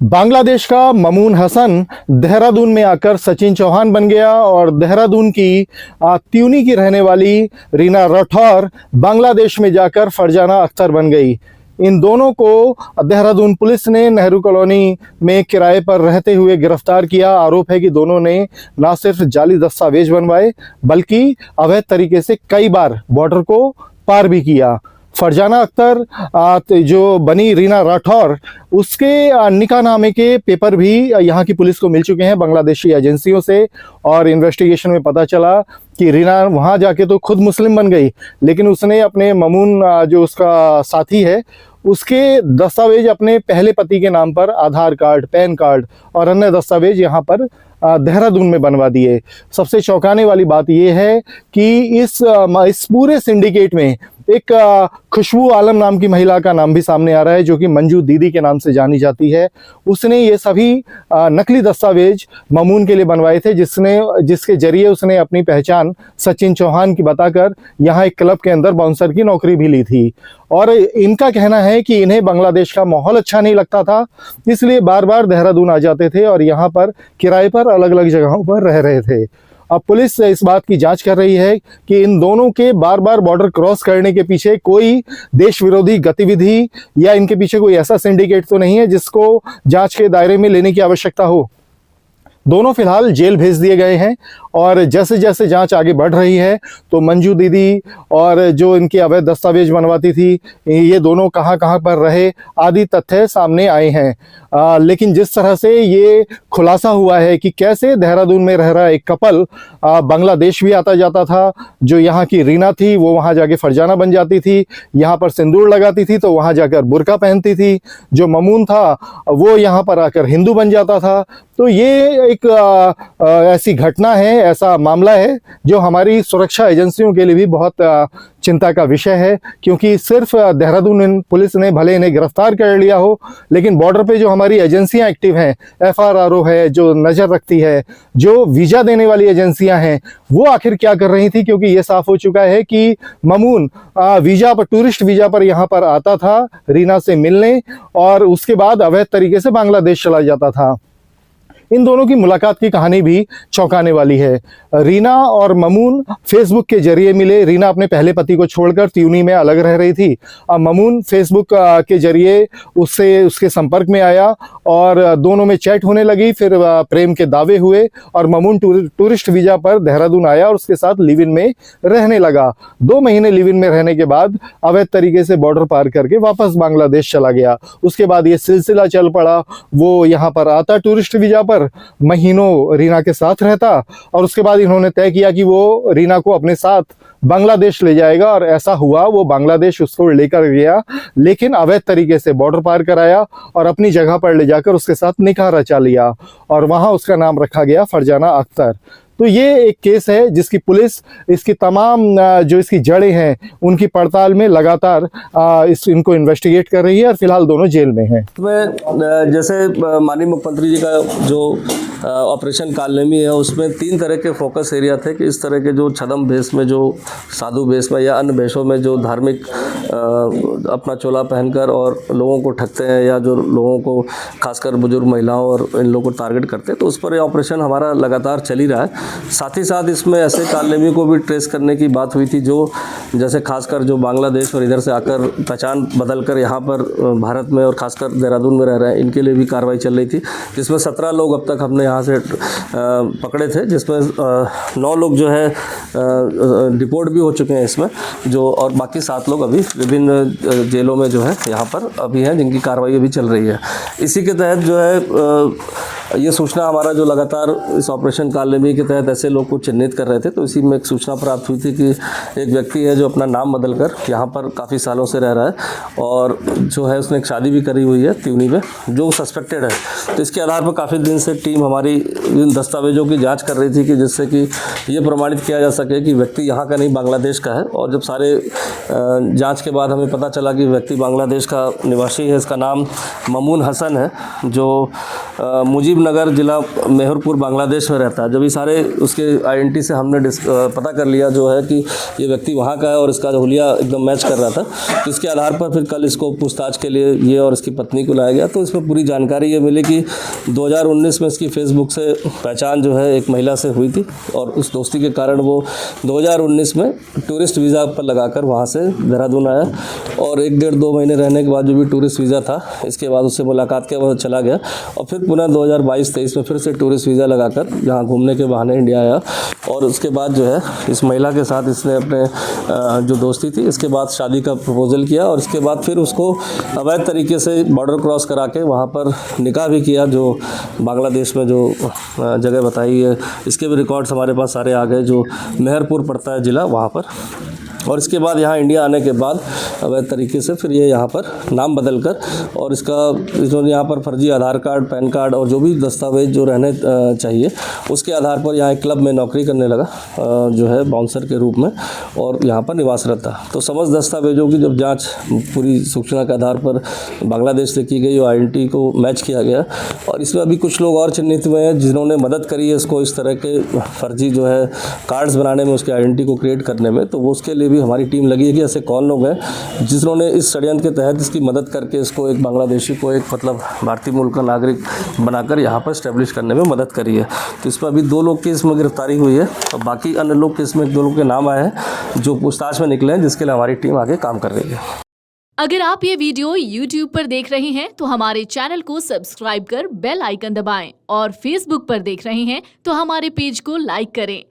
बांग्लादेश का ममून हसन देहरादून में आकर सचिन चौहान बन गया और देहरादून की त्यूनी की रहने वाली रीना राठौर बांग्लादेश में जाकर फरजाना अख्तर बन गई। इन दोनों को देहरादून पुलिस ने नेहरू कॉलोनी में किराए पर रहते हुए गिरफ्तार किया। आरोप है कि दोनों ने न सिर्फ जाली दस्तावेज बनवाए बल्कि अवैध तरीके से कई बार बॉर्डर को पार भी किया। फरजाना अख्तर जो बनी रीना राठौर, उसके निकाहनामे के पेपर भी यहाँ की पुलिस को मिल चुके हैं बांग्लादेशी एजेंसियों से। और इन्वेस्टिगेशन में पता चला कि रीना वहाँ जाके तो खुद मुस्लिम बन गई, लेकिन उसने अपने ममून जो उसका साथी है उसके दस्तावेज अपने पहले पति के नाम पर आधार कार्ड, पैन कार्ड और अन्य दस्तावेज यहाँ पर देहरादून में बनवा दिए। सबसे चौंकाने वाली बात यह है कि इस पूरे सिंडिकेट में एक खुशबू आलम नाम की महिला का नाम भी सामने आ रहा है, जो कि मंजू दीदी के नाम से जानी जाती है। उसने ये सभी नकली दस्तावेज ममून के लिए बनवाए थे, जिसके जरिए उसने अपनी पहचान सचिन चौहान की बताकर यहाँ एक क्लब के अंदर बाउंसर की नौकरी भी ली थी। और इनका कहना है कि इन्हें बांग्लादेश का माहौल अच्छा नहीं लगता था, इसलिए बार बार देहरादून आ जाते थे और यहाँ पर किराए पर अलग अलग जगहों पर रह रहे थे। अब पुलिस इस बात की जांच कर रही है कि इन दोनों के बार बार बॉर्डर क्रॉस करने के पीछे कोई देश विरोधी गतिविधि या इनके पीछे कोई ऐसा सिंडिकेट तो नहीं है जिसको जांच के दायरे में लेने की आवश्यकता हो। दोनों फिलहाल जेल भेज दिए गए हैं और जैसे जैसे जांच आगे बढ़ रही है तो मंजू दीदी और जो इनके अवैध दस्तावेज बनवाती थी, ये दोनों कहां कहां पर रहे आदि तथ्य सामने आए हैं। लेकिन जिस तरह से ये खुलासा हुआ है कि कैसे देहरादून में रह रहा एक कपल बांग्लादेश भी आता जाता था, जो यहाँ की रीना थी वो वहाँ जाके फरजाना बन जाती थी, यहाँ पर सिंदूर लगाती थी तो वहाँ जाकर बुर्का पहनती थी, जो ममून था वो यहाँ पर आकर हिंदू बन जाता था। तो ये एक ऐसी घटना है, ऐसा मामला है जो हमारी सुरक्षा एजेंसियों के लिए भी बहुत चिंता का विषय है, क्योंकि सिर्फ देहरादून पुलिस ने भले इन्हें गिरफ्तार कर लिया हो, लेकिन बॉर्डर पे जो हमारी एजेंसियां एक्टिव हैं, FRRO है जो नज़र रखती है, जो वीज़ा देने वाली एजेंसियां हैं, वो आखिर क्या कर रही थी। क्योंकि ये साफ हो चुका है कि ममून वीज़ा पर, टूरिस्ट वीज़ा पर यहाँ पर आता था रीना से मिलने और उसके बाद अवैध तरीके से बांग्लादेश चला जाता था। इन दोनों की मुलाकात की कहानी भी चौंकाने वाली है। रीना और ममून फेसबुक के जरिए मिले। रीना अपने पहले पति को छोड़कर त्यूनी में अलग रह रही थी। ममून फेसबुक के जरिए उसके संपर्क में आया और दोनों में चैट होने लगी। फिर प्रेम के दावे हुए और ममून टूरिस्ट वीजा पर देहरादून आया और उसके साथ लिव इन में रहने लगा। 2 महीने लिव इन में रहने के बाद अवैध तरीके से बॉर्डर पार करके वापस बांग्लादेश चला गया। उसके बाद ये सिलसिला चल पड़ा। वो यहाँ पर आता टूरिस्ट वीजा पर, महीनों रीना के साथ रहता और उसके बाद इन्होंने तय किया कि वो रीना को अपने साथ बांग्लादेश ले जाएगा। और ऐसा हुआ, वो बांग्लादेश उसको लेकर गया, लेकिन अवैध तरीके से बॉर्डर पार कराया और अपनी जगह पर ले जाकर उसके साथ निकाह रचा लिया और वहां उसका नाम रखा गया फरजाना अख्तर। तो ये एक केस है जिसकी पुलिस इसकी तमाम जो इसकी जड़ें हैं उनकी पड़ताल में लगातार इनको इन्वेस्टिगेट कर रही है और फिलहाल दोनों जेल में हैं। इसमें जैसे माननीय मुख्यमंत्री जी का जो ऑपरेशन कालनेमी है, उसमें 3 तरह के फोकस एरिया थे कि इस तरह के जो छदम भेष में, जो साधु भेष में या अन्य भेषों में जो धार्मिक अपना चोला पहनकर और लोगों को ठगते हैं या जो लोगों को खासकर बुजुर्ग महिलाओं और इन लोगों को टारगेट करते हैं, तो उस पर ये ऑपरेशन हमारा लगातार चल ही रहा है। साथ ही साथ इसमें ऐसे कालनेमी को भी ट्रेस करने की बात हुई थी जो जैसे खासकर जो बांग्लादेश और इधर से आकर पहचान बदलकर यहाँ पर भारत में और खासकर देहरादून में रह रहे हैं, इनके लिए भी कार्रवाई चल रही थी, जिसमें 17 लोग अब तक हमने यहाँ से पकड़े थे, जिसमें 9 लोग जो है डिपोर्ट भी हो चुके हैं इसमें, जो और बाकी 7 लोग अभी विभिन्न जेलों में जो है यहाँ पर अभी हैं, जिनकी कार्रवाई अभी चल रही है। इसी के तहत जो है ये सूचना हमारा जो लगातार इस ऑपरेशन कालनेमी के तहत ऐसे लोग को चिन्हित कर रहे थे, तो इसी में एक सूचना प्राप्त हुई थी कि एक व्यक्ति है जो अपना नाम बदलकर यहाँ पर काफ़ी सालों से रह रहा है और जो है उसने एक शादी भी करी हुई है त्यूनी में, जो सस्पेक्टेड है। तो इसके आधार पर काफ़ी दिन से टीम हमारी इन दस्तावेजों की जाँच कर रही थी कि जिससे कि ये प्रमाणित किया जा सके कि व्यक्ति यहाँ का नहीं बांग्लादेश का है। और जब सारे जाँच के बाद हमें पता चला कि व्यक्ति बांग्लादेश का निवासी है, इसका नाम ममून हसन है, जो मुजीब मुजीबनगर जिला मेहरपुर बांग्लादेश में रहता है। जब ये सारे उसके आइडेंटिटी से हमने पता कर लिया जो है कि ये व्यक्ति वहाँ का है और इसका जो हुलिया एकदम मैच कर रहा था, तो इसके आधार पर फिर कल इसको पूछताछ के लिए ये और इसकी पत्नी को लाया गया। तो इसमें पूरी जानकारी ये मिली कि 2019 में इसकी फेसबुक से पहचान जो है एक महिला से हुई थी और उस दोस्ती के कारण वो 2019 में टूरिस्ट वीज़ा पर लगाकर वहाँ से देहरादून आया और 1-1.5-2 महीने रहने के बाद जो भी टूरिस्ट वीज़ा था, इसके बाद उससे मुलाकात के बाद चला गया और फिर पुनः 2022-23 में फिर से टूरिस्ट वीज़ा लगाकर यहाँ घूमने के बहाने इंडिया आया। और उसके बाद जो है इस महिला के साथ इसने अपने जो दोस्ती थी, इसके बाद शादी का प्रपोजल किया और इसके बाद फिर उसको अवैध तरीके से बॉर्डर क्रॉस करा के वहाँ पर निकाह भी किया, जो बांग्लादेश में जो जगह बताई है। इसके भी रिकॉर्ड्स हमारे पास सारे आ गए, जो मेहरपुर पड़ता है ज़िला वहाँ पर। और इसके बाद यहाँ इंडिया आने के बाद अवैध तरीके से फिर ये यहाँ पर नाम बदल कर और इन्होंने यहाँ पर फर्जी आधार कार्ड, पैन कार्ड और जो भी दस्तावेज जो रहने चाहिए उसके आधार पर यहाँ एक क्लब में नौकरी करने लगा, जो है बाउंसर के रूप में, और यहाँ पर निवासरत था। तो समस्त दस्तावेजों की जब जांच पूरी सूचना के आधार पर बांग्लादेश से की गई और आइडेंटिटी को मैच किया गया और इसमें अभी कुछ लोग और चिन्हित हुए हैं जिन्होंने मदद करी है इसको इस तरह के फर्जी जो है कार्ड्स बनाने में, उसके आइडेंटिटी को क्रिएट करने में। तो वो उसके लिए हमारी टीम लगी है कि ऐसे कौन लोग हैं जिन्होंने इस षड्यंत्र के तहत इसकी मदद करके इसको एक बांग्लादेशी को एक मतलब भारतीय मूल का नागरिक बनाकर यहाँ पर स्टैब्लिश करने में मदद करी है। तो इस पर अभी 2 लोग की इसमें गिरफ्तारी हुई है और बाकी अन्य लोग के इसमें 2 लोग के नाम आए हैं जो पूछताछ में निकले हैं, जिसके लिए हमारी टीम आगे काम कर रही है। अगर आप ये वीडियो YouTube पर देख रहे हैं तो हमारे चैनल को सब्सक्राइब कर बेल आइकन दबाएं और Facebook पर देख रहे हैं तो हमारे पेज को लाइक करें।